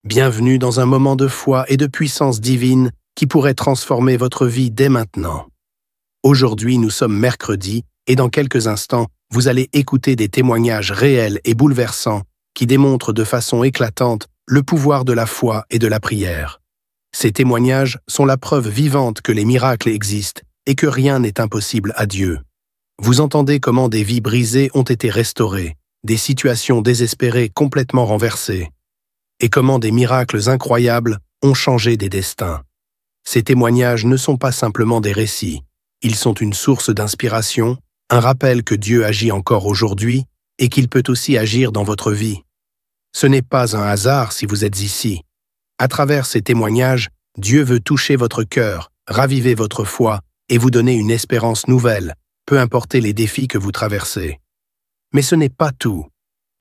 Bienvenue dans un moment de foi et de puissance divine qui pourrait transformer votre vie dès maintenant. Aujourd'hui, nous sommes mercredi et dans quelques instants, vous allez écouter des témoignages réels et bouleversants qui démontrent de façon éclatante le pouvoir de la foi et de la prière. Ces témoignages sont la preuve vivante que les miracles existent et que rien n'est impossible à Dieu. Vous entendez comment des vies brisées ont été restaurées, des situations désespérées complètement renversées, et comment des miracles incroyables ont changé des destins. Ces témoignages ne sont pas simplement des récits, ils sont une source d'inspiration, un rappel que Dieu agit encore aujourd'hui et qu'il peut aussi agir dans votre vie. Ce n'est pas un hasard si vous êtes ici. À travers ces témoignages, Dieu veut toucher votre cœur, raviver votre foi et vous donner une espérance nouvelle, peu importe les défis que vous traversez. Mais ce n'est pas tout.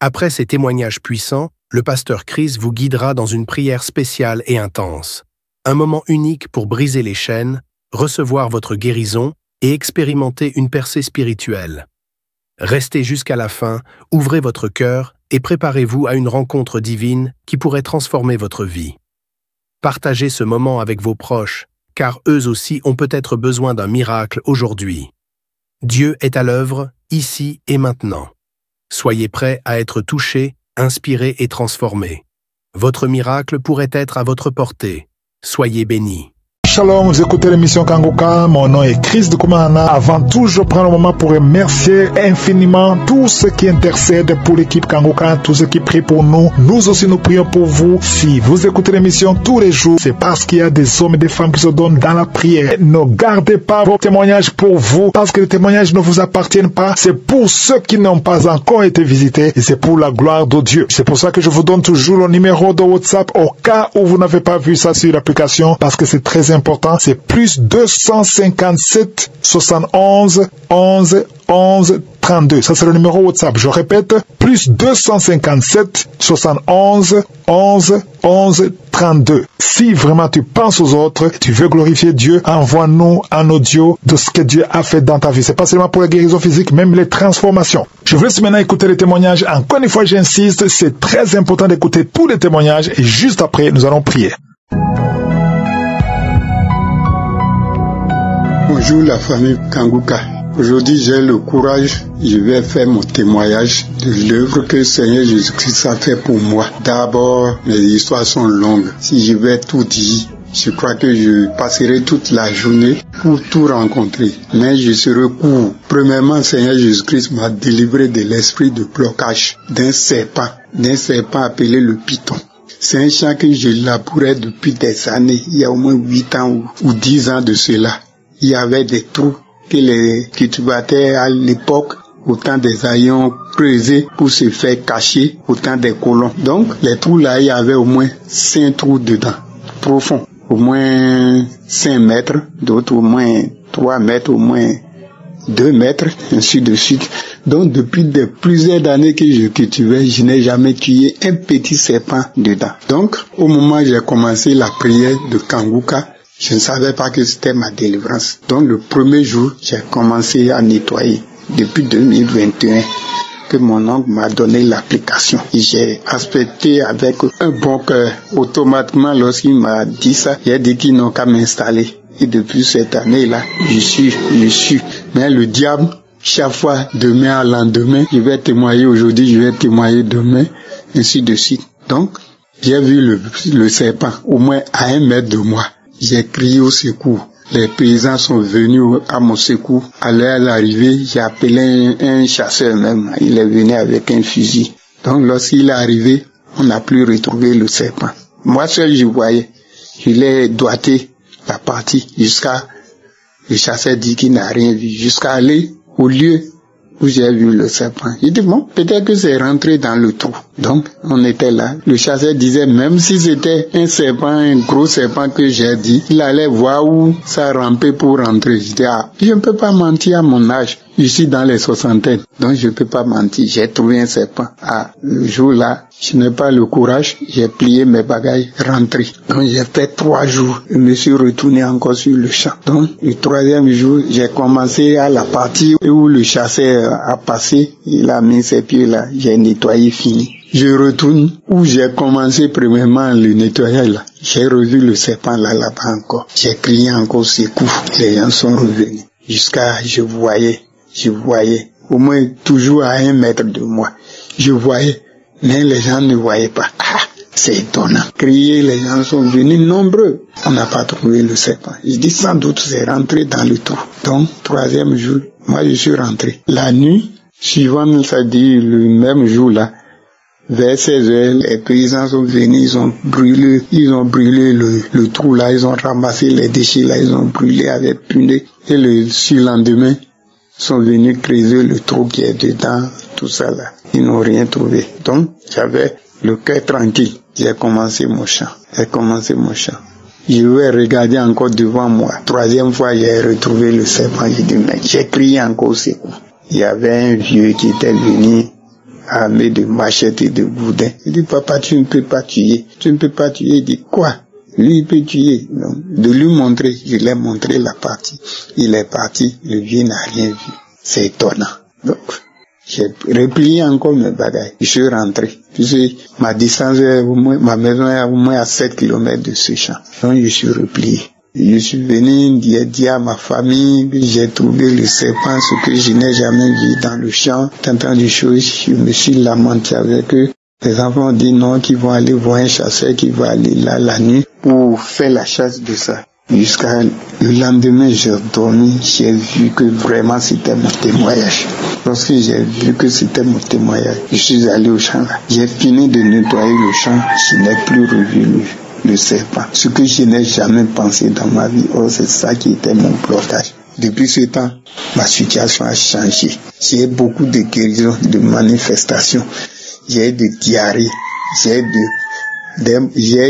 Après ces témoignages puissants, le pasteur Chris vous guidera dans une prière spéciale et intense. Un moment unique pour briser les chaînes, recevoir votre guérison et expérimenter une percée spirituelle. Restez jusqu'à la fin, ouvrez votre cœur et préparez-vous à une rencontre divine qui pourrait transformer votre vie. Partagez ce moment avec vos proches, car eux aussi ont peut-être besoin d'un miracle aujourd'hui. Dieu est à l'œuvre, ici et maintenant. Soyez prêts à être touchés, inspirés et transformés. Votre miracle pourrait être à votre portée. Soyez bénis. Shalom, vous écoutez l'émission Kanguka, mon nom est Chris de Koumana. Avant tout, je prends le moment pour remercier infiniment tous ceux qui intercèdent pour l'équipe Kanguka, tous ceux qui prient pour nous. Nous aussi, nous prions pour vous. Si vous écoutez l'émission tous les jours, c'est parce qu'il y a des hommes et des femmes qui se donnent dans la prière. Ne gardez pas vos témoignages pour vous, parce que les témoignages ne vous appartiennent pas. C'est pour ceux qui n'ont pas encore été visités et c'est pour la gloire de Dieu. C'est pour ça que je vous donne toujours le numéro de WhatsApp au cas où vous n'avez pas vu ça sur l'application, parce que c'est très important. C'est plus 257 71 11 11 32. Ça, c'est le numéro WhatsApp. Je répète, plus 257 71 11 11 32. Si vraiment tu penses aux autres, tu veux glorifier Dieu, envoie-nous un audio de ce que Dieu a fait dans ta vie. C'est pas seulement pour la guérison physique, même les transformations. Je vous laisse maintenant écouter les témoignages. Encore une fois, j'insiste, c'est très important d'écouter tous les témoignages et juste après, nous allons prier. Bonjour la famille Kanguka. Aujourd'hui j'ai le courage, je vais faire mon témoignage de l'œuvre que le Seigneur Jésus-Christ a fait pour moi. D'abord, mes histoires sont longues. Si je vais tout dire, je crois que je passerai toute la journée pour tout rencontrer. Mais je serai court. Premièrement, le Seigneur Jésus-Christ m'a délivré de l'esprit de blocage d'un serpent appelé le python. C'est un champ que je labourais depuis des années, il y a au moins 8 ans ou 10 ans de cela. Il y avait des trous que les cultivateurs à l'époque, au temps des aïeux, creusaient pour se faire cacher au temps des colons. Donc, les trous là, il y avait au moins 5 trous dedans, profonds. Au moins 5 mètres, d'autres au moins 3 mètres, au moins 2 mètres, ainsi de suite. Donc, depuis plusieurs années que je cultivais, je n'ai jamais tué un petit serpent dedans. Donc, au moment où j'ai commencé la prière de Kanguka, je ne savais pas que c'était ma délivrance. Donc le premier jour, j'ai commencé à nettoyer. Depuis 2021, que mon oncle m'a donné l'application. J'ai aspecté avec un bon cœur. Automatiquement, lorsqu'il m'a dit ça, j'ai dit qu'ils n'ont qu'à m'installer. Et depuis cette année-là, je suis. Mais le diable, chaque fois, demain à lendemain, je vais témoigner aujourd'hui, je vais témoigner demain, ainsi de suite. Donc, j'ai vu le serpent, au moins à 1 mètre de moi. J'ai crié au secours. Les paysans sont venus à mon secours. À l'arrivée, j'ai appelé un chasseur même. Il est venu avec un fusil. Donc lorsqu'il est arrivé, on n'a plus retrouvé le serpent. Moi seul je voyais. Je l'ai doigté la partie jusqu'à... Le chasseur dit qu'il n'a rien vu. Jusqu'à aller au lieu où j'ai vu le serpent. J'ai dit bon, peut-être que c'est rentré dans le trou. Donc, on était là. Le chasseur disait, même si c'était un serpent, un gros serpent que j'ai dit, il allait voir où ça rampait pour rentrer. Je dis, je ne peux pas mentir à mon âge. Je suis dans les 60aines, donc je ne peux pas mentir. J'ai trouvé un serpent. Le jour-là, je n'ai pas le courage. J'ai plié mes bagages, rentré. Donc j'ai fait 3 jours. Je me suis retourné encore sur le champ. Donc le 3e jour, j'ai commencé à la partie où le chasseur a passé. Il a mis ses pieds là. J'ai nettoyé, fini. Je retourne où j'ai commencé premièrement le nettoyage là. J'ai revu le serpent là-bas encore. J'ai crié encore secours. Les gens sont revenus. Jusqu'à, je voyais, au moins toujours à 1 mètre de moi. Je voyais, mais les gens ne voyaient pas. Ah, c'est étonnant. Crier, les gens sont venus nombreux. On n'a pas trouvé le serpent. Je dis sans doute c'est rentré dans le trou. Donc, 3e jour, moi je suis rentré. La nuit, suivant, ça dit le même jour là, vers 16h, les paysans sont venus, ils ont brûlé le trou là, ils ont ramassé les déchets là, ils ont brûlé avec punais. Et le surlendemain, ils sont venus creuser le trou qui est dedans, tout ça là. Ils n'ont rien trouvé. Donc, j'avais le cœur tranquille. J'ai commencé mon chant. Je vais regarder encore devant moi. 3e fois, j'ai retrouvé le serpent. J'ai dit, mais j'ai crié encore au secours. Il y avait un vieux qui était venu armé de machettes et de boudins. Il dit, papa, tu ne peux pas tuer. Il dit, quoi? Lui, il peut tuer. Donc, de lui montrer, je lui ai montré la partie. Il est parti, le vieux n'a rien vu. C'est étonnant. Donc, j'ai replié encore mes bagages. Je suis rentré. Tu sais, ma distance est ma maison est au moins à 7 km de ce champ. Donc, je suis replié. Je suis venu dire à ma famille que j'ai trouvé le serpent, ce que je n'ai jamais vu dans le champ. Tant de choses, je me suis lamenté avec eux. Les enfants ont dit non, qu'ils vont aller voir un chasseur qui va aller là la nuit pour faire la chasse de ça. Jusqu'à le lendemain, j'ai dormi, j'ai vu que vraiment c'était mon témoignage. Lorsque j'ai vu que c'était mon témoignage, je suis allé au champ là. J'ai fini de nettoyer le champ, je n'ai plus revu le serpent. Ce que je n'ai jamais pensé dans ma vie, c'est ça qui était mon blocage. Depuis ce temps, ma situation a changé. J'ai beaucoup de guérisons, de manifestations. J'ai eu de diarrhée, j'ai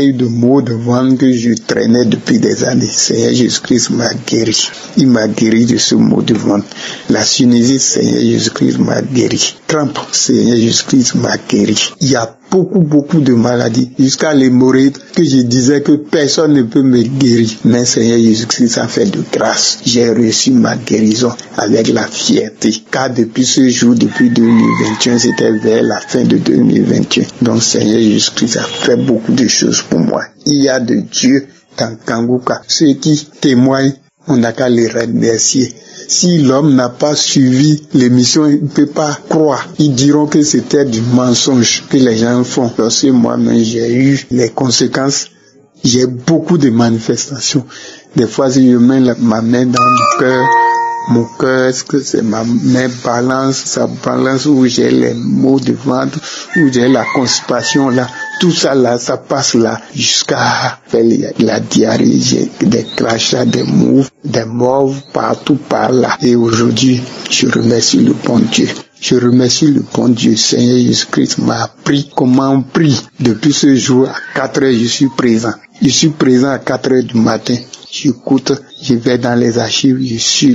eu de maux de ventre que je traînais depuis des années. Seigneur Jésus-Christ m'a guéri. Il m'a guéri de ce maux de ventre. La sinusite, Seigneur Jésus-Christ m'a guéri. Crampe, Seigneur Jésus-Christ m'a guéri. Il y a beaucoup de maladies, jusqu'à l'hémorroïde, que je disais que personne ne peut me guérir. Mais Seigneur Jésus-Christ a fait de grâce. J'ai reçu ma guérison avec la fierté. Car depuis ce jour, depuis 2021, c'était vers la fin de 2021. Donc Seigneur Jésus-Christ a fait beaucoup de choses pour moi. Il y a de Dieu dans Kanguka. Ceux qui témoignent, on n'a qu'à les remercier. Si l'homme n'a pas suivi l'émission, il ne peut pas croire. Ils diront que c'était du mensonge que les gens font. Lorsque moi-même j'ai eu les conséquences, j'ai beaucoup de manifestations. Des fois, si je mets ma main dans mon cœur, est-ce que c'est ma main balance, ça balance, où j'ai les maux de ventre, où j'ai la constipation là, tout ça là, ça passe là, jusqu'à faire la diarrhée, j'ai des crachats, des mauves partout par là. Et aujourd'hui, je remercie le bon Dieu. Je remercie le bon Dieu. Seigneur Jésus-Christ m'a appris comment on prie. Depuis ce jour, à 4 heures, je suis présent. Je suis présent à 4 heures du matin. J'écoute, je vais dans les archives, je suis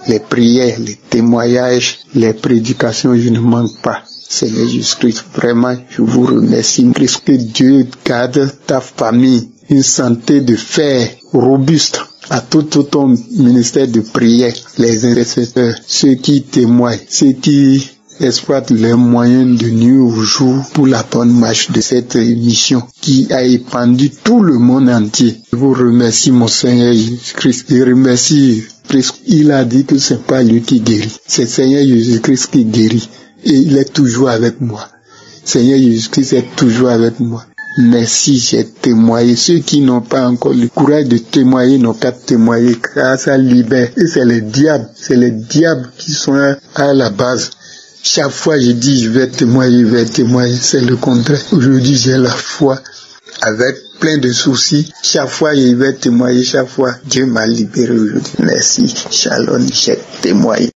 les prières, les témoignages, les prédications, je ne manque pas. Seigneur Jésus-Christ, vraiment, je vous remercie. Que Dieu garde ta famille, une santé de fer robuste à tout ton ministère de prière, les intercesseurs, ceux qui témoignent, ceux qui exploitent les moyens de nuit au jour pour la bonne marche de cette émission qui a épandu tout le monde entier. Je vous remercie, mon Seigneur Jésus-Christ. Je remercie Christ. Il a dit que c'est pas lui qui guérit, c'est Seigneur Jésus-Christ qui guérit. Et il est toujours avec moi. Seigneur Jésus-Christ est toujours avec moi. Merci, j'ai témoigné. Ceux qui n'ont pas encore le courage de témoigner n'ont qu'à témoigner, car ça libère. Et c'est les diables qui sont à la base. Chaque fois je dis je vais témoigner, c'est le contraire. Aujourd'hui j'ai la foi avec plein de soucis. Chaque fois je vais témoigner, chaque fois Dieu m'a libéré aujourd'hui. Merci, shalom, j'ai témoigné.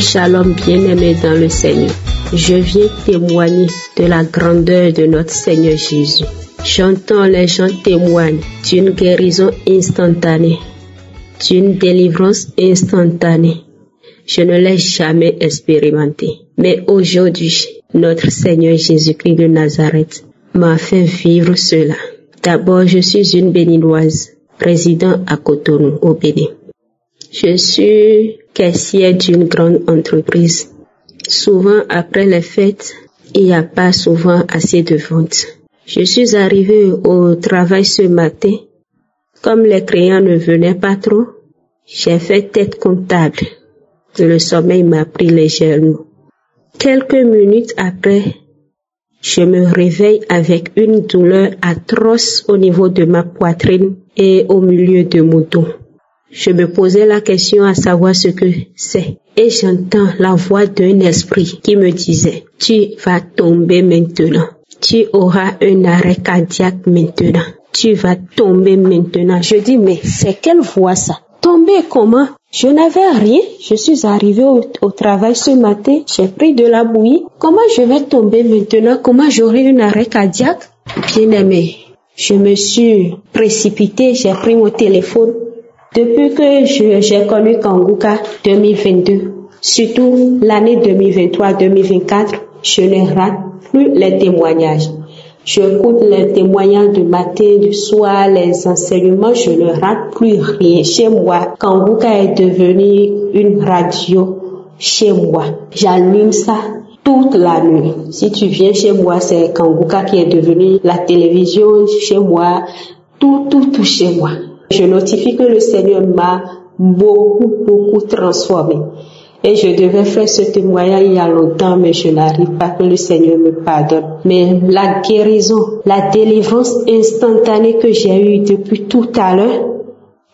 Shalom bien-aimé dans le Seigneur. Je viens témoigner de la grandeur de notre Seigneur Jésus. J'entends les gens témoignent d'une guérison instantanée, d'une délivrance instantanée. Je ne l'ai jamais expérimenté. Mais aujourd'hui, notre Seigneur Jésus-Christ de Nazareth m'a fait vivre cela. D'abord, je suis une béninoise, résidant à Cotonou, au Bénin. Je suis caissière d'une grande entreprise. Souvent, après les fêtes, il n'y a pas souvent assez de ventes. Je suis arrivée au travail ce matin. Comme les clients ne venaient pas trop, j'ai fait tête comptable. Le sommeil m'a pris légèrement. Quelques minutes après, je me réveille avec une douleur atroce au niveau de ma poitrine et au milieu de mon dos. Je me posais la question à savoir ce que c'est. Et j'entends la voix d'un esprit qui me disait, « Tu vas tomber maintenant. Tu auras un arrêt cardiaque maintenant. Tu vas tomber maintenant. » Je dis, mais c'est quelle voix ça? Tomber comment? Je n'avais rien. Je suis arrivée au travail ce matin. J'ai pris de la bouillie. Comment je vais tomber maintenant? Comment j'aurai un arrêt cardiaque? Bien aimé, je me suis précipitée. J'ai pris mon téléphone. Depuis que j'ai connu Kanguka 2022, surtout l'année 2023-2024, je ne rate plus les témoignages. J'écoute les témoignages du matin, du soir, les enseignements, je ne rate plus rien. Chez moi, Kanguka est devenu une radio chez moi. J'allume ça toute la nuit. Si tu viens chez moi, c'est Kanguka qui est devenu la télévision chez moi, tout chez moi. Je notifie que le Seigneur m'a beaucoup transformé. Et je devais faire ce témoignage il y a longtemps, mais je n'arrive pas, que le Seigneur me pardonne. Mais la guérison, la délivrance instantanée que j'ai eue depuis tout à l'heure,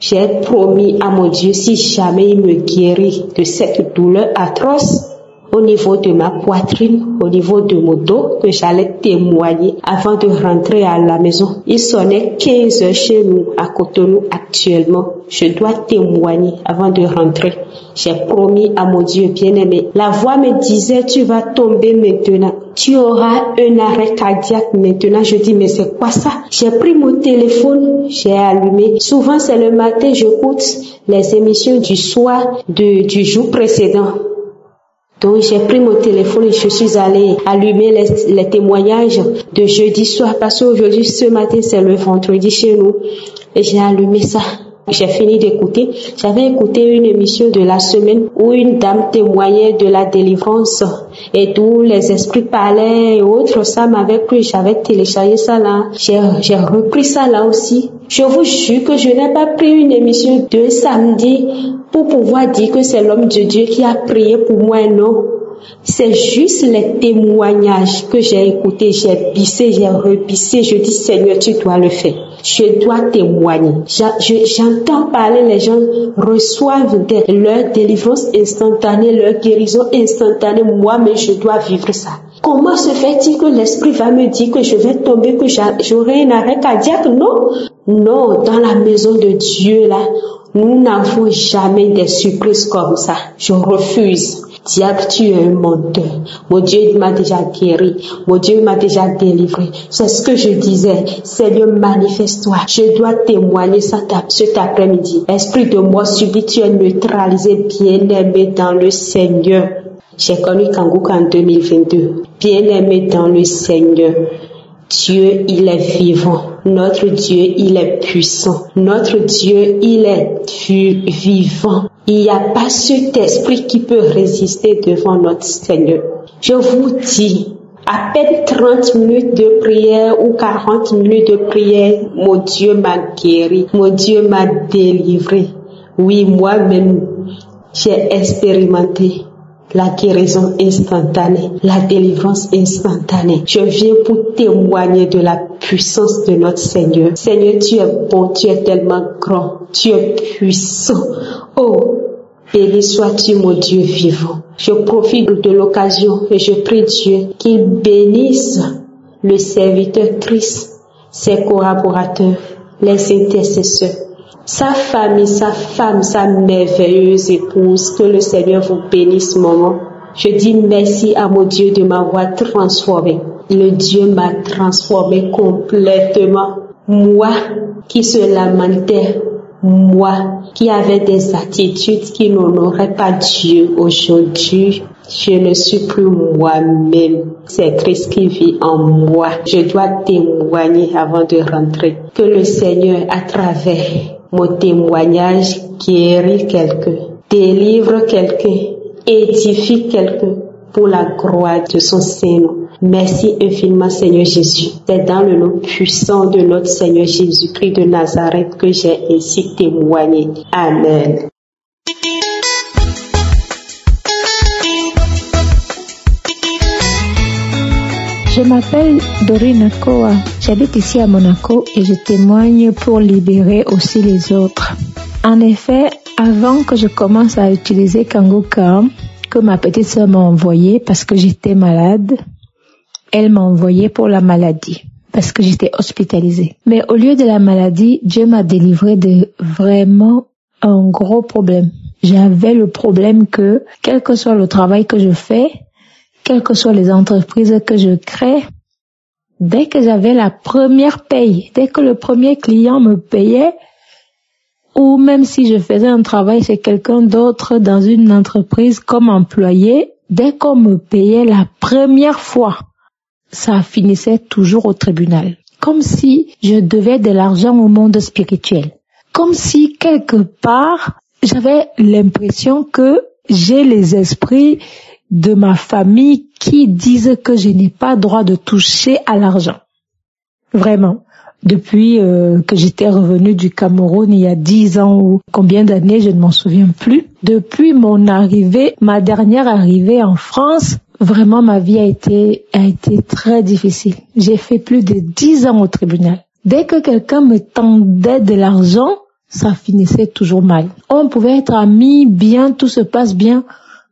j'ai promis à mon Dieu, si jamais il me guérit de cette douleur atroce, au niveau de ma poitrine, au niveau de mon dos, que j'allais témoigner avant de rentrer à la maison. Il sonnait 15 heures chez nous, à Cotonou actuellement. Je dois témoigner avant de rentrer. J'ai promis à mon Dieu bien-aimé. La voix me disait, tu vas tomber maintenant. Tu auras un arrêt cardiaque maintenant. Je dis, mais c'est quoi ça? J'ai pris mon téléphone, j'ai allumé. Souvent, c'est le matin, j'écoute les émissions du soir du jour précédent. Donc j'ai pris mon téléphone et je suis allée allumer les témoignages de jeudi soir parce qu'aujourd'hui, ce matin, c'est le vendredi chez nous. Et j'ai allumé ça. J'ai fini d'écouter. J'avais écouté une émission de la semaine où une dame témoignait de la délivrance et d'où les esprits parlaient et autres. Ça m'avait plu. J'avais téléchargé ça là. J'ai repris ça là aussi. Je vous jure que je n'ai pas pris une émission de samedi pour pouvoir dire que c'est l'homme de Dieu qui a prié pour moi, non. C'est juste les témoignages que j'ai écoutés, j'ai bissé, j'ai repissé. Je dis, Seigneur, tu dois le faire. Je dois témoigner. J'entends parler, les gens reçoivent leur délivrance instantanée, leur guérison instantanée. Moi, mais je dois vivre ça. Comment se fait-il que l'esprit va me dire que je vais tomber, que j'aurai un arrêt cardiaque? Non. Non, dans la maison de Dieu, là, nous n'avons jamais des surprises comme ça. Je refuse. Diable, tu es un menteur. Mon Dieu m'a déjà guéri. Mon Dieu m'a déjà délivré. C'est ce que je disais. Seigneur, manifeste-toi. Je dois témoigner ça cet après-midi. Esprit de moi subit, tu es neutralisé, bien-aimé dans le Seigneur. J'ai connu Kanguka en 2022. Bien-aimé dans le Seigneur. Dieu, il est vivant. Notre Dieu, il est puissant. Notre Dieu, il est vivant. Il n'y a pas cet esprit qui peut résister devant notre Seigneur. Je vous dis, à peine 30 minutes de prière ou 40 minutes de prière, mon Dieu m'a guéri. Mon Dieu m'a délivré. Oui, moi-même, j'ai expérimenté la guérison instantanée, la délivrance instantanée. Je viens pour témoigner de la puissance de notre Seigneur. Seigneur, tu es bon, tu es tellement grand, tu es puissant. Oh, béni sois-tu, mon Dieu vivant. Je profite de l'occasion et je prie Dieu qu'il bénisse le serviteur Christ, ses collaborateurs, les intercesseurs, sa famille, sa femme, sa merveilleuse épouse. Que le Seigneur vous bénisse, maman. Je dis merci à mon Dieu de m'avoir transformé. Le Dieu m'a transformé complètement. Moi qui se lamentais, moi qui avais des attitudes qui n'honoraient pas Dieu, aujourd'hui, je ne suis plus moi-même. C'est Christ qui vit en moi. Je dois témoigner avant de rentrer. Que le Seigneur, à travers mon témoignage, guéris quelqu'un, délivre quelqu'un, édifie quelqu'un pour la gloire de son Saint-Nom. Merci infiniment, Seigneur Jésus. C'est dans le nom puissant de notre Seigneur Jésus-Christ de Nazareth que j'ai ainsi témoigné. Amen. Je m'appelle Dorine Koa. J'habite ici à Monaco et je témoigne pour libérer aussi les autres. En effet, avant que je commence à utiliser Kanguka, que ma petite sœur m'a envoyé parce que j'étais malade, elle m'a envoyé pour la maladie parce que j'étais hospitalisée. Mais au lieu de la maladie, Dieu m'a délivré de vraiment un gros problème. J'avais le problème que, quel que soit le travail que je fais, quelles que soient les entreprises que je crée, dès que j'avais la première paye, dès que le premier client me payait, ou même si je faisais un travail chez quelqu'un d'autre dans une entreprise comme employé, dès qu'on me payait la première fois, ça finissait toujours au tribunal. Comme si je devais de l'argent au monde spirituel. Comme si quelque part, j'avais l'impression que j'ai les esprits de ma famille qui disent que je n'ai pas droit de toucher à l'argent. Vraiment. Depuis que j'étais revenue du Cameroun il y a 10 ans ou combien d'années, je ne m'en souviens plus. Depuis mon arrivée, ma dernière arrivée en France, vraiment ma vie a été très difficile. J'ai fait plus de 10 ans au tribunal. Dès que quelqu'un me tendait de l'argent, ça finissait toujours mal. On pouvait être amis, bien, tout se passe bien.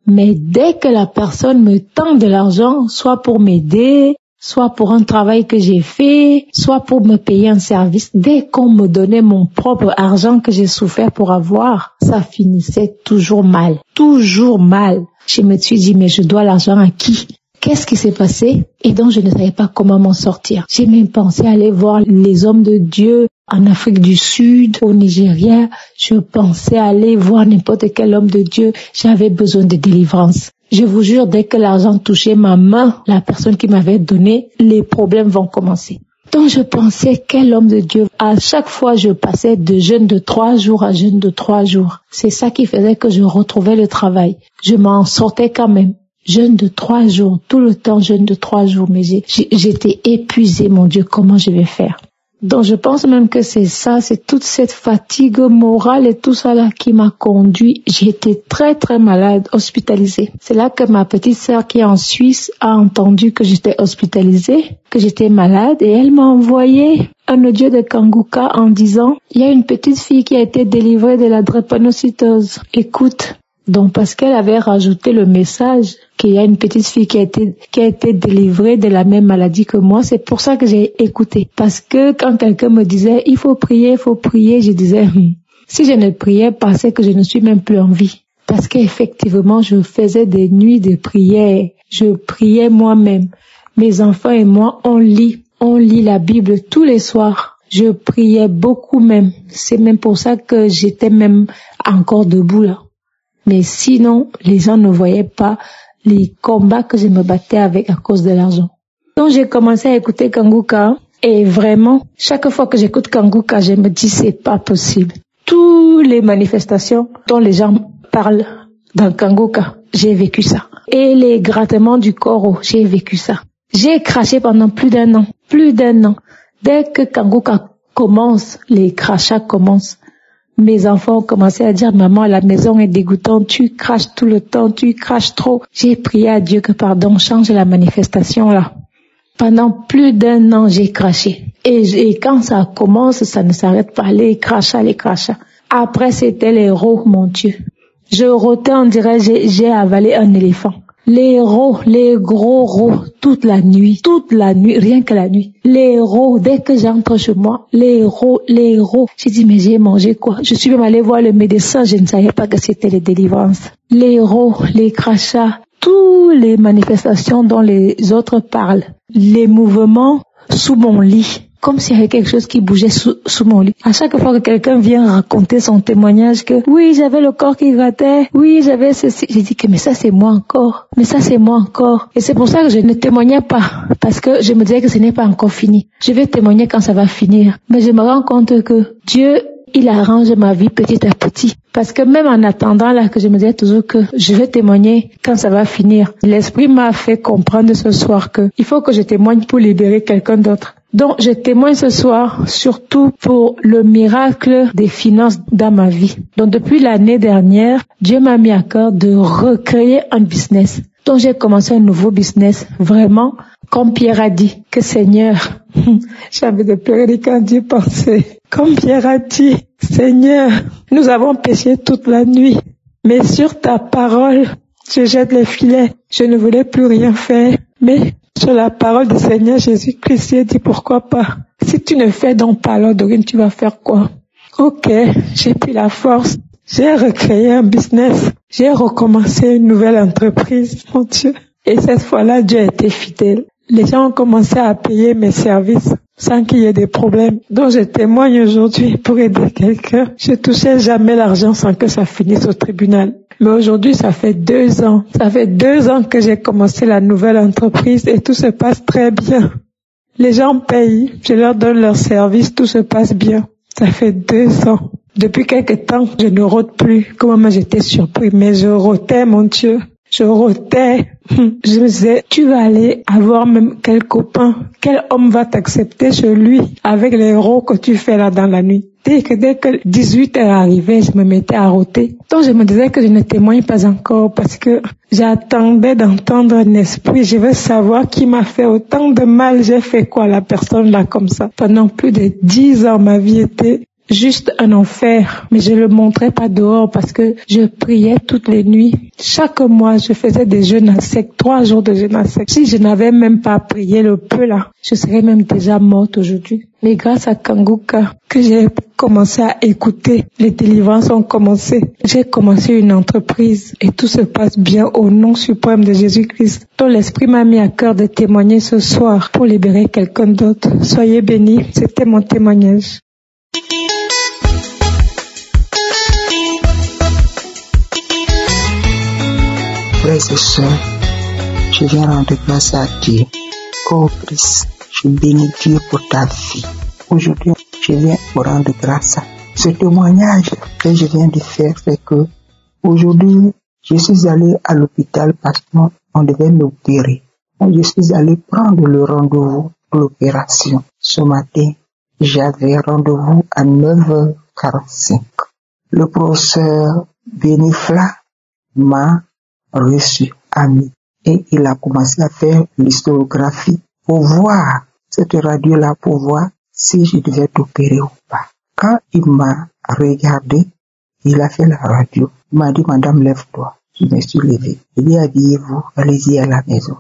Mais dès que la personne me tend de l'argent, soit pour m'aider, soit pour un travail que j'ai fait, soit pour me payer un service, dès qu'on me donnait mon propre argent que j'ai souffert pour avoir, ça finissait toujours mal. Toujours mal. Je me suis dit, mais je dois l'argent à qui? Qu'est-ce qui s'est passé? Et donc je ne savais pas comment m'en sortir. J'ai même pensé aller voir les hommes de Dieu en Afrique du Sud, au Nigeria. Je pensais aller voir n'importe quel homme de Dieu. J'avais besoin de délivrance. Je vous jure, dès que l'argent touchait ma main, la personne qui m'avait donné, les problèmes vont commencer. Donc je pensais, quel homme de Dieu. À chaque fois, je passais de jeûne de 3 jours à jeûne de 3 jours. C'est ça qui faisait que je retrouvais le travail. Je m'en sortais quand même. Jeûne de 3 jours, tout le temps jeûne de 3 jours, mais j'étais épuisée, mon Dieu, comment je vais faire? Donc je pense même que c'est ça, c'est toute cette fatigue morale et tout ça là qui m'a conduit. J'ai été très très malade, hospitalisée. C'est là que ma petite sœur qui est en Suisse a entendu que j'étais hospitalisée, que j'étais malade, et elle m'a envoyé un audio de Kanguka en disant, il y a une petite fille qui a été délivrée de la drépanocytose. Écoute. Donc parce qu'elle avait rajouté le message qu'il y a une petite fille qui a été délivrée de la même maladie que moi, c'est pour ça que j'ai écouté. Parce que quand quelqu'un me disait il faut prier, je disais si je ne priais pas, c'est que je ne suis même plus en vie. Parce qu'effectivement, je faisais des nuits de prière, je priais moi-même. Mes enfants et moi, on lit la Bible tous les soirs. Je priais beaucoup même. C'est même pour ça que j'étais même encore debout là. Mais sinon, les gens ne voyaient pas les combats que je me battais avec à cause de l'argent. Donc j'ai commencé à écouter Kanguka et vraiment, chaque fois que j'écoute Kanguka, je me dis c'est pas possible. Toutes les manifestations dont les gens parlent dans Kanguka, j'ai vécu ça. Et les grattements du corps, j'ai vécu ça. J'ai craché pendant plus d'un an. Dès que Kanguka commence, les crachats commencent. Mes enfants ont commencé à dire, maman, la maison est dégoûtante, tu craches tout le temps, tu craches trop. J'ai prié à Dieu que pardon, change la manifestation là. Pendant plus d'un an, j'ai craché. Et quand ça commence, ça ne s'arrête pas, les crachats. Après, c'était les rots, mon Dieu. Je rotais, on dirait, j'ai avalé un éléphant. Les rots, les gros rots, toute la nuit, rien que la nuit. Les rots, dès que j'entre chez moi, les rots. J'ai dit, mais j'ai mangé quoi? Je suis même allée voir le médecin, je ne savais pas que c'était les délivrances. Les rots, les crachats, toutes les manifestations dont les autres parlent. Les mouvements sous mon lit. Comme s'il y avait quelque chose qui bougeait sous mon lit. À chaque fois que quelqu'un vient raconter son témoignage que oui, j'avais le corps qui grattait, oui, j'avais ceci, j'ai dit que mais ça c'est moi encore. Et c'est pour ça que je ne témoignais pas, parce que je me disais que ce n'est pas encore fini. Je vais témoigner quand ça va finir. Mais je me rends compte que Dieu il arrange ma vie petit à petit. Parce que même en attendant là, que je me disais toujours que je vais témoigner quand ça va finir, l'Esprit m'a fait comprendre ce soir que il faut que je témoigne pour libérer quelqu'un d'autre. Donc, je témoigne ce soir surtout pour le miracle des finances dans ma vie. Donc, depuis l'année dernière, Dieu m'a mis à cœur de recréer un business. Donc, j'ai commencé un nouveau business, vraiment, comme Pierre a dit, que Seigneur, j'avais de pleurer quand Dieu pensait. Comme Pierre a dit, Seigneur, nous avons péché toute la nuit, mais sur ta parole, je jette les filets. Je ne voulais plus rien faire, mais sur la parole du Seigneur Jésus-Christ, il dit pourquoi pas. Si tu ne fais donc pas, alors Dorine, tu vas faire quoi? Ok, j'ai pris la force. J'ai recréé un business. J'ai recommencé une nouvelle entreprise, mon Dieu. Et cette fois-là, Dieu a été fidèle. Les gens ont commencé à payer mes services sans qu'il y ait des problèmes. Donc je témoigne aujourd'hui pour aider quelqu'un. Je touchais jamais l'argent sans que ça finisse au tribunal. Mais aujourd'hui, ça fait 2 ans. Ça fait 2 ans que j'ai commencé la nouvelle entreprise et tout se passe très bien. Les gens payent, je leur donne leur service, tout se passe bien. Ça fait 2 ans. Depuis quelque temps, je ne rôde plus. Comment j'étais surpris, mais je rôtais, mon Dieu. Je rôtais. Je me disais, tu vas aller avoir même quel copain, quel homme va t'accepter chez lui avec les héros que tu fais là dans la nuit. Dès que 18 heures arrivait, je me mettais à rôter. Donc je me disais que je ne témoigne pas encore parce que j'attendais d'entendre un esprit. Je veux savoir qui m'a fait autant de mal. J'ai fait quoi à la personne là comme ça? Pendant plus de 10 ans, ma vie était juste un enfer, mais je le montrais pas dehors parce que je priais toutes les nuits. Chaque mois, je faisais des jeûnes à sec, 3 jours de jeûne à sec. Si je n'avais même pas prié le peu là, je serais même déjà morte aujourd'hui. Mais grâce à Kanguka, que j'ai commencé à écouter, les délivrances ont commencé. J'ai commencé une entreprise et tout se passe bien au nom suprême de Jésus-Christ. Donc l'Esprit m'a mis à cœur de témoigner ce soir pour libérer quelqu'un d'autre. Soyez bénis, c'était mon témoignage. Frères et sœurs, je viens rendre grâce à Dieu. Oh Christ, je bénis Dieu pour ta vie. Aujourd'hui, je viens pour rendre grâce. Ce témoignage que je viens de faire, c'est que aujourd'hui, je suis allé à l'hôpital parce qu'on devait m'opérer. Je suis allé prendre le rendez-vous pour l'opération. Ce matin, j'avais rendez-vous à 9h45. Le professeur Benifla m'a reçu ami et il a commencé à faire l'histographie pour voir cette radio-là, pour voir si je devais t'opérer ou pas. Quand il m'a regardé, il a fait la radio. Il m'a dit, madame, lève-toi. Je me suis levé. Il dit, habillez-vous, allez-y à la maison.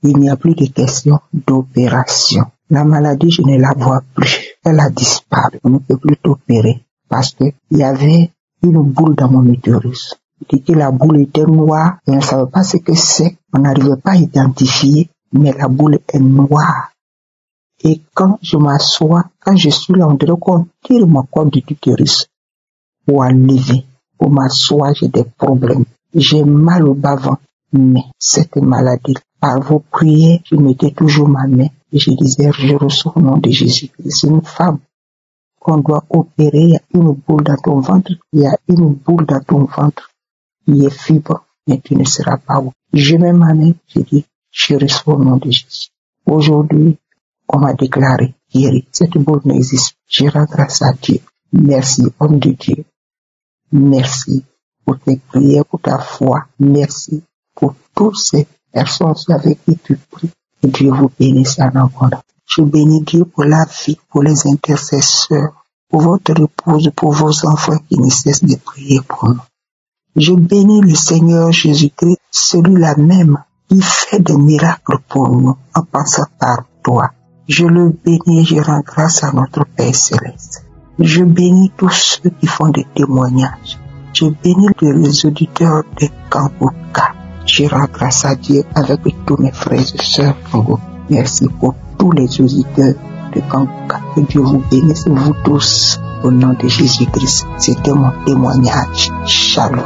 Il n'y a plus de question d'opération. La maladie, je ne la vois plus. Elle a disparu. On ne peut plus t'opérer parce qu'il y avait une boule dans mon utérus. Il dit que la boule était noire et on ne savait pas ce que c'est. On n'arrivait pas à identifier, mais la boule est noire. Et quand je m'assois, quand je suis là, on dirait qu'on tire ma corde de l'utérus pour enlever. Pour m'asseoir, j'ai des problèmes. J'ai mal au bas-ventre. Mais cette maladie, par vos prières, je mettais toujours ma main et je disais, je reçois au nom de Jésus-Christ. C'est une femme qu'on doit opérer. Il y a une boule dans ton ventre. Il y a une boule dans ton ventre. Il est fibre, mais tu ne seras pas où. Je mets ma main, je dis, je reçois au nom de Jésus. Aujourd'hui, on m'a déclaré guéri. Cette boule n'existe. Je rends grâce à Dieu. Merci, homme de Dieu. Merci pour tes prières, pour ta foi. Merci pour toutes ces personnes avec qui tu pries. Que Dieu vous bénisse en abondance. Je bénis Dieu pour la vie, pour les intercesseurs, pour votre épouse, pour vos enfants qui ne cessent de prier pour nous. Je bénis le Seigneur Jésus-Christ, celui-là même qui fait des miracles pour nous en passant par toi. Je le bénis, je rends grâce à notre Père Céleste. Je bénis tous ceux qui font des témoignages. Je bénis les auditeurs de Kanguka. Je rends grâce à Dieu avec tous mes frères et sœurs Congo. Merci pour tous les auditeurs de Kanguka. Que Dieu vous bénisse, vous tous, au nom de Jésus-Christ. C'était mon témoignage. Shalom.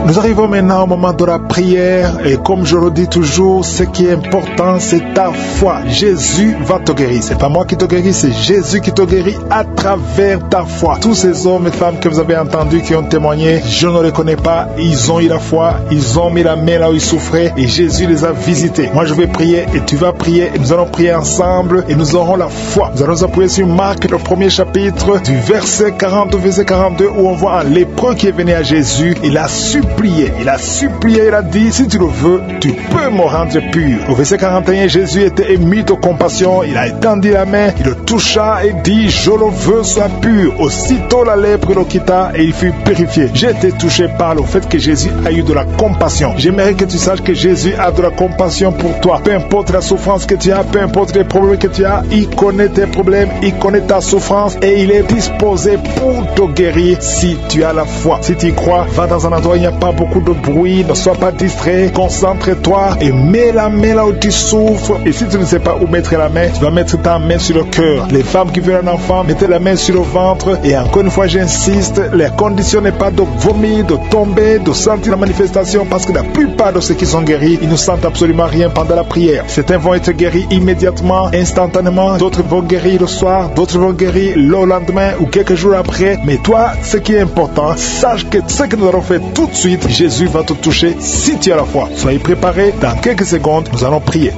Nous arrivons maintenant au moment de la prière et comme je le dis toujours, ce qui est important, c'est ta foi. Jésus va te guérir. C'est pas moi qui te guéris, c'est Jésus qui te guérit à travers ta foi. Tous ces hommes et femmes que vous avez entendus qui ont témoigné, je ne les connais pas, ils ont eu la foi, ils ont mis la main là où ils souffraient et Jésus les a visités. Moi je vais prier et tu vas prier et nous allons prier ensemble et nous aurons la foi. Nous allons nous appuyer sur Marc, le premier chapitre, du verset 40 au verset 42 où on voit un lépreux qui est venu à Jésus. Il a supplié, il a dit, si tu le veux, tu peux me rendre pur. Au verset 41, Jésus était ému de compassion, il a étendu la main, il le toucha et dit, je le veux, sois pur. Aussitôt la lèpre le quitta et il fut purifié. J'ai été touché par le fait que Jésus a eu de la compassion. J'aimerais que tu saches que Jésus a de la compassion pour toi. Peu importe la souffrance que tu as, peu importe les problèmes que tu as, il connaît tes problèmes, il connaît ta souffrance et il est disposé pour te guérir si tu as la foi. Si tu y crois, va dans un endroit où il n'y a pas beaucoup de bruit, ne sois pas distrait, concentre-toi et mets la main là où tu souffres. Et si tu ne sais pas où mettre la main, tu vas mettre ta main sur le cœur. Les femmes qui veulent un enfant, mettez la main sur le ventre. Et encore une fois, j'insiste, les conditions n'est pas de vomir, de tomber, de sentir la manifestation, parce que la plupart de ceux qui sont guéris, ils ne sentent absolument rien pendant la prière. Certains vont être guéris immédiatement, instantanément, d'autres vont guérir le soir, d'autres vont guérir le lendemain ou quelques jours après. Mais toi, ce qui est important, sache que ce que nous allons faire tout de suite, Jésus va te toucher si tu as la foi. Soyez préparés, dans quelques secondes, nous allons prier.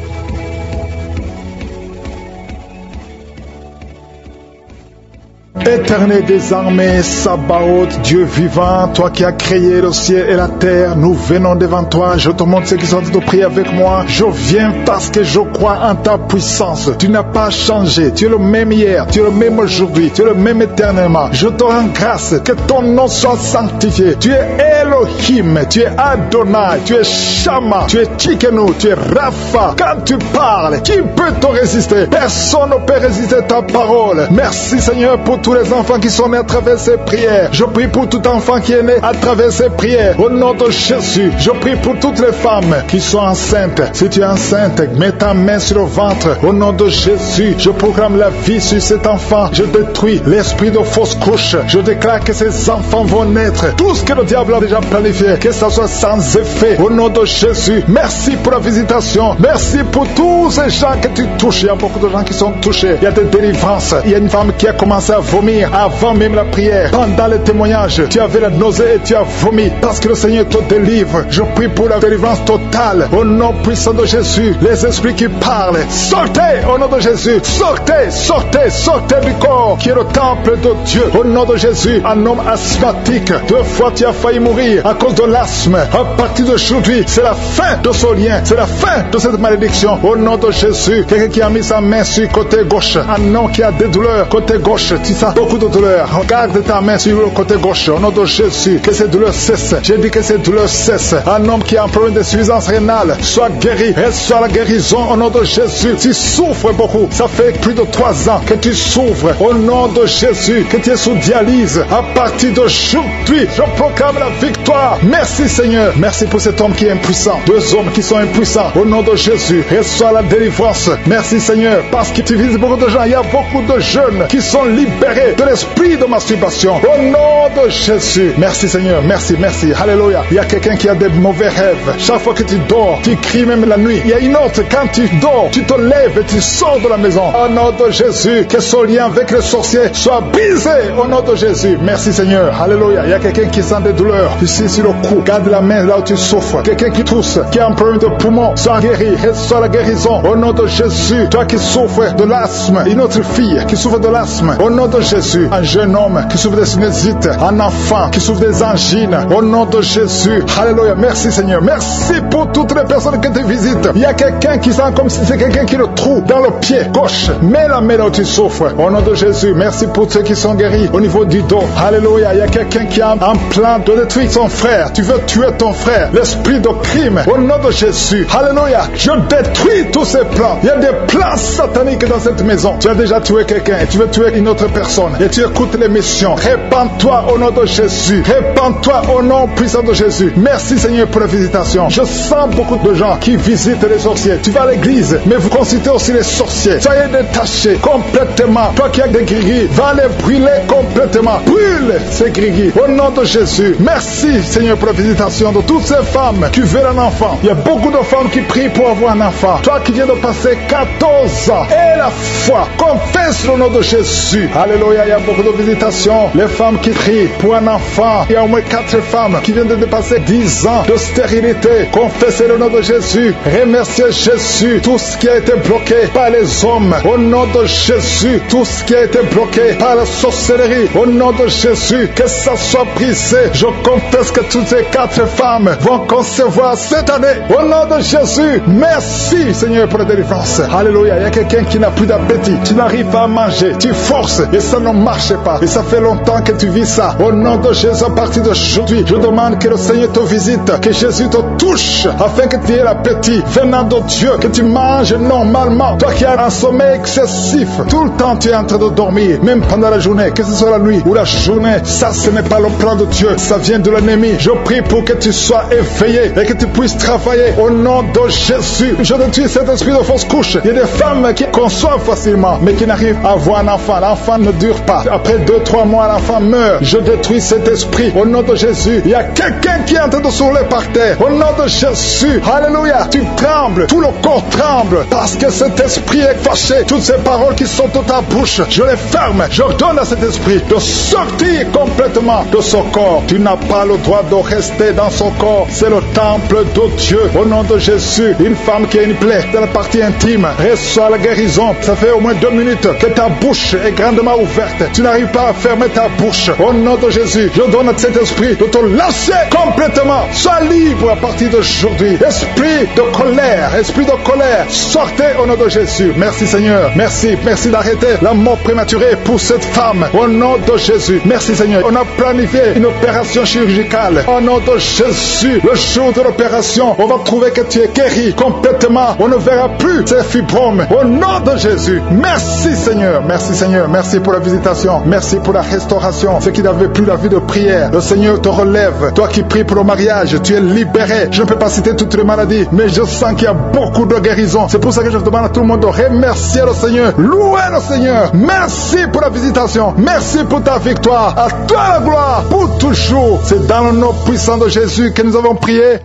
Éternel des armées, Sabaoth, Dieu vivant, toi qui as créé le ciel et la terre, nous venons devant toi. Je te montre ceux qui sont en train de prier avec moi. Je viens parce que je crois en ta puissance. Tu n'as pas changé. Tu es le même hier, tu es le même aujourd'hui, tu es le même éternellement. Je te rends grâce, que ton nom soit sanctifié. Tu es Elohim, tu es Adonai, tu es Shama, tu es Tchikenu, tu es Rapha. Quand tu parles, qui peut te résister? Personne ne peut résister ta parole. Merci Seigneur pour tous les enfants qui sont nés à travers ces prières. Je prie pour tout enfant qui est né à travers ces prières. Au nom de Jésus, je prie pour toutes les femmes qui sont enceintes. Si tu es enceinte, mets ta main sur le ventre. Au nom de Jésus, je proclame la vie sur cet enfant. Je détruis l'esprit de fausse couche. Je déclare que ces enfants vont naître. Tout ce que le diable a déjà planifié, que ça soit sans effet. Au nom de Jésus, merci pour la visitation. Merci pour tous ces gens que tu touches. Il y a beaucoup de gens qui sont touchés. Il y a des délivrances. Il y a une femme qui a commencé à vomir avant même la prière. Pendant le témoignage, tu avais la nausée et tu as vomi parce que le Seigneur te délivre. Je prie pour la délivrance totale au nom puissant de Jésus. Les esprits qui parlent, sortez au nom de Jésus. Sortez, sortez, sortez du corps qui est le temple de Dieu. Au nom de Jésus, un homme asthmatique, 2 fois tu as failli mourir à cause de l'asthme. À partir d'aujourd'hui, c'est la fin de ce lien, c'est la fin de cette malédiction. Au nom de Jésus, quelqu'un qui a mis sa main sur le côté gauche, un homme qui a des douleurs côté gauche, tu sens beaucoup de douleurs. Regarde ta main sur le côté gauche. Au nom de Jésus, que ces douleurs cessent. J'ai dit que ces douleurs cessent. Un homme qui a un problème d'insuffisance rénale soit guéri. Reçois la guérison au nom de Jésus. Tu souffres beaucoup. Ça fait plus de 3 ans que tu souffres. Au nom de Jésus, que tu es sous dialyse. À partir d'aujourd'hui, je proclame la victoire. Merci Seigneur. Merci pour cet homme qui est impuissant. 2 hommes qui sont impuissants. Au nom de Jésus, reçois la délivrance. Merci Seigneur. Parce que tu vises beaucoup de gens. Il y a beaucoup de jeunes qui sont libérés de l'esprit de masturbation. Au nom de Jésus. Merci Seigneur. Merci, merci. Alléluia. Il y a quelqu'un qui a des mauvais rêves. Chaque fois que tu dors, tu cries même la nuit. Il y a une autre, quand tu dors, tu te lèves et tu sors de la maison. Au nom de Jésus, que ce lien avec les sorciers soit brisé. Au nom de Jésus. Merci Seigneur. Alléluia. Il y a quelqu'un qui sent des douleurs ici sur le cou. Garde la main là où tu souffres. Quelqu'un qui tousse, qui a un problème de poumon, soit guéri. Reçois la guérison. Au nom de Jésus. Toi qui souffres de l'asthme, une autre fille qui souffre de l'asthme. Au nom de Jésus. Un jeune homme qui souffre des sinusites. Un enfant qui souffre des angines. Au nom de Jésus. Alléluia. Merci Seigneur. Merci pour toutes les personnes que tu visites. Il y a quelqu'un qui sent comme si c'est quelqu'un qui le trouve dans le pied gauche. Mets la main là où tu souffres. Au nom de Jésus. Merci pour ceux qui sont guéris au niveau du dos. Alléluia. Il y a quelqu'un qui a un plan de détruire son frère. Tu veux tuer ton frère. L'esprit de crime. Au nom de Jésus. Alléluia. Je détruis tous ces plans. Il y a des plans sataniques dans cette maison. Tu as déjà tué quelqu'un et tu veux tuer une autre personne. Et tu écoutes l'émission. Répands-toi au nom de Jésus. Répands-toi au nom puissant de Jésus. Merci Seigneur pour la visitation. Je sens beaucoup de gens qui visitent les sorciers. Tu vas à l'église, mais vous consultez aussi les sorciers. Soyez détachés complètement. Toi qui as des gris-gris, va les brûler complètement. Brûle ces gris-gris au nom de Jésus. Merci Seigneur pour la visitation de toutes ces femmes qui veulent un enfant. Il y a beaucoup de femmes qui prient pour avoir un enfant. Toi qui viens de passer 14 ans et la foi, confesse le nom de Jésus. Alléluia, il y a beaucoup de visitations. Les femmes qui prient pour un enfant. Il y a au moins 4 femmes qui viennent de dépasser 10 ans de stérilité. Confessez le nom de Jésus. Remerciez Jésus. Tout ce qui a été bloqué par les hommes, au nom de Jésus. Tout ce qui a été bloqué par la sorcellerie, au nom de Jésus, que ça soit brisé. Je confesse que toutes ces 4 femmes vont concevoir cette année, au nom de Jésus. Merci Seigneur pour la délivrance. Alléluia, il y a quelqu'un qui n'a plus d'appétit. Tu n'arrives pas à manger, tu forces et ça ne marche pas. Et ça fait longtemps que tu vis ça. Au nom de Jésus, à partir d'aujourd'hui, je demande que le Seigneur te visite, que Jésus te touche, afin que tu aies l'appétit venant de Dieu, que tu manges normalement. Toi qui as un sommeil excessif, tout le temps tu es en train de dormir, même pendant la journée, que ce soit la nuit ou la journée, ça ce n'est pas le plan de Dieu, ça vient de l'ennemi. Je prie pour que tu sois éveillé et que tu puisses travailler au nom de Jésus. Je détruis cet esprit de fausse couche. Il y a des femmes qui conçoivent facilement, mais qui n'arrivent à avoir un enfant. L'enfant ne dure pas. Après 2-3 mois, l'enfant meurt. Je détruis cet esprit au nom de Jésus. Il y a quelqu'un qui est en train de s'ouler par terre. Au nom de Jésus. Alléluia. Tu trembles. Tout le corps tremble. Parce que cet esprit est fâché. Toutes ces paroles qui sont dans ta bouche, je les ferme. Je donne à cet esprit de sortir complètement de son corps. Tu n'as pas le droit de rester dans son corps. C'est le temple de Dieu. Au nom de Jésus. Une femme qui a une plaie dans la partie intime reçoit la guérison. Ça fait au moins 2 minutes que ta bouche est grandement ouverte. Tu n'arrives pas à fermer ta bouche. Au nom de Jésus, je donne à cet esprit de te lâcher complètement. Sois libre à partir d'aujourd'hui. Esprit de colère, sortez au nom de Jésus. Merci Seigneur. Merci d'arrêter la mort prématurée pour cette femme. Au nom de Jésus. Merci Seigneur. On a planifié une opération chirurgicale. Au nom de Jésus, le jour de l'opération, on va trouver que tu es guéri complètement. On ne verra plus ces fibromes. Au nom de Jésus. Merci Seigneur. Merci Seigneur. Merci pour la visitation. Merci pour la restauration. Ceux qui n'avaient plus la vie de prière, le Seigneur te relève. Toi qui pries pour le mariage, tu es libéré. Je ne peux pas citer toutes les maladies, mais je sens qu'il y a beaucoup de guérisons. C'est pour ça que je demande à tout le monde de remercier le Seigneur. Louez le Seigneur. Merci pour la visitation. Merci pour ta victoire. À toi la gloire pour toujours. C'est dans le nom puissant de Jésus que nous avons prié.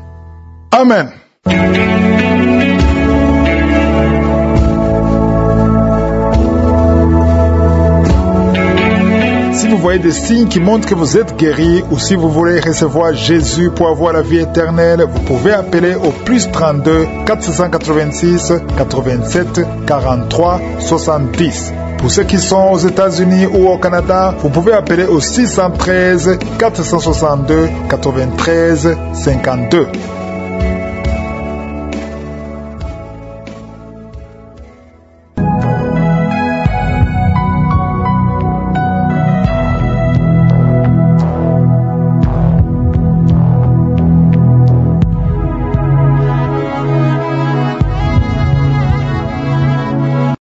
Amen. Si vous voyez des signes qui montrent que vous êtes guéri, ou si vous voulez recevoir Jésus pour avoir la vie éternelle, vous pouvez appeler au plus 32 486 87 43 70. Pour ceux qui sont aux États-Unis ou au Canada, vous pouvez appeler au 613 462 93 52.